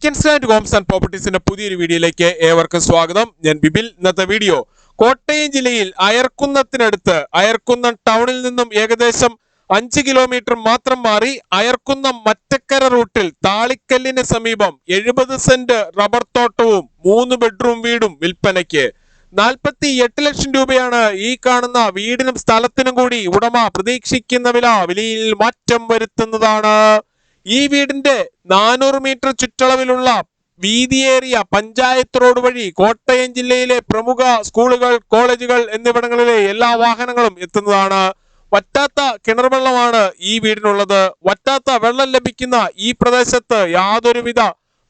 Pulickans and Holmes and പ്രോപ്പർട്ടീസിന്റെ പുതിയൊരു വീഡിയോയിലേക്ക് ഏവർക്കും സ്വാഗതം. ഞാൻ ബിബിൽ. ഇന്നത്തെ വീഡിയോ കോട്ടയം ജില്ലയിൽ അയർക്കുന്നത്തിനടുത്ത് അയർക്കുന്നം ടൗണിൽ നിന്നും ഏകദേശം 5 കിലോമീറ്റർ മാത്രം മാറി അയർക്കുന്നം മറ്റക്കര റൂട്ടിൽ താളിക്കല്ലിന് സമീപം 70 സെന്റ് റബ്ബർ തോട്ടവും 3 ബെഡ്റൂം വീടും വിൽപ്പനയ്ക്ക്. 48 ലക്ഷം രൂപയാണ് ഈ കാണുന്ന വീടിനും സ്ഥലത്തിനും കൂടി ഉടമ പ്രതീക്ഷിക്കുന്ന വിലയിൽ മാറ്റം വരുത്തുന്നതാണ്. ഈ വീടിന്റെ 400 മീറ്റർ ചുറ്റളവിലുള്ള വീതിയേറിയ പഞ്ചായത്ത് റോഡ് വഴി കോട്ടയം ജില്ലയിലെ പ്രമുഖ സ്കൂളുകൾ, കോളേജുകൾ എന്നിവിടങ്ങളിലെ എല്ലാ വാഹനങ്ങളും എത്തുന്നതാണ്. വറ്റാത്ത കിണർ വെള്ളമാണ് ഈ വീടിനുള്ളത്. വറ്റാത്ത വെള്ളം ലഭിക്കുന്ന ഈ പ്രദേശത്ത് യാതൊരുവിധ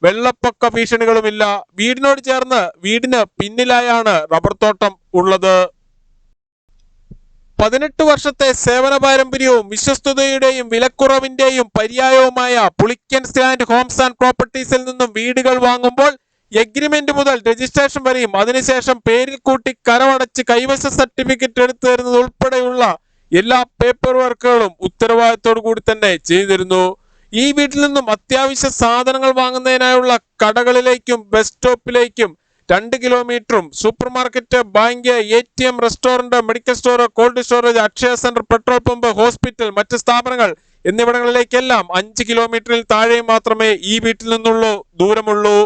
വെള്ളപ്പൊക്ക ഭീഷണികളുമില്ല. വീടിനോട് ചേർന്ന് വീടിന് പിന്നിലായാണ് റബ്ബർ തോട്ടം ഉള്ളത്. 18 വർഷത്തെ സേവന പാരമ്പര്യവും വിശ്വസ്തതയുടെയും വിലക്കുറവിന്റെയും പര്യായവുമായ പുളിക്കൻസ് ആൻഡ് ഹോംസ് ആൻഡ് പ്രോപ്പർട്ടീസിൽ നിന്നും വീടുകൾ വാങ്ങുമ്പോൾ എഗ്രിമെന്റ് മുതൽ രജിസ്ട്രേഷൻ വരെയും അതിനുശേഷം പേരിൽ കൂട്ടി കരമടച്ച് കൈവശ സർട്ടിഫിക്കറ്റ് എടുത്തു തരുന്നത് ഉൾപ്പെടെയുള്ള എല്ലാ പേപ്പർ വർക്കുകളും ഉത്തരവാദിത്തോടു കൂടി തന്നെ ചെയ്തിരുന്നു. ഈ വീട്ടിൽ നിന്നും അത്യാവശ്യ സാധനങ്ങൾ വാങ്ങുന്നതിനായുള്ള കടകളിലേക്കും ബസ് സ്റ്റോപ്പിലേക്കും 2 കിലോമീറ്ററും super market, bank, ATM, restaurant, medical store, cold storage, Akshaya centre, petrol pump, hospital, മറ്റ് സ്ഥാപനങ്ങൾ എന്നിവിടങ്ങളിലേക്കെല്ലാം 5 കിലോമീറ്ററിൽ താഴെ മാത്രമേ ഈ വീട്ടിൽ നിന്നുള്ള ദൂരമുള്ളൂ.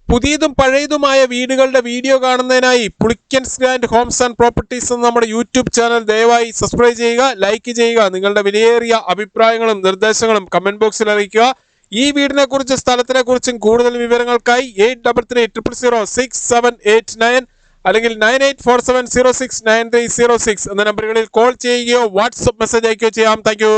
പുതിയതും പഴയതുമായ വീടുകളുടെ വീഡിയോ കാണുന്നതിനായി Pulickans and Holmes and properties എന്ന നമ്മുടെ യൂട്യൂബ് ചാനൽ ദയവായി സബ്സ്ക്രൈബ് ചെയ്യുക, ലൈക്ക് ചെയ്യുക. നിങ്ങളുടെ വിലയേറിയ അഭിപ്രായങ്ങളും നിർദ്ദേശങ്ങളും കമന്റ് ബോക്സിൽ അറിയിക്കുക. ഈ വീടിനെ കുറിച്ച്, സ്ഥലത്തിനെ കുറിച്ചും കൂടുതൽ വിവരങ്ങൾക്കായി 8330067889 അല്ലെങ്കിൽ 9847069306 എന്ന നമ്പറുകളിൽ കോൾ ചെയ്യുകയോ വാട്സ്ആപ്പ് മെസ്സേജ് അയക്കുകയോ ചെയ്യാം. Thank you.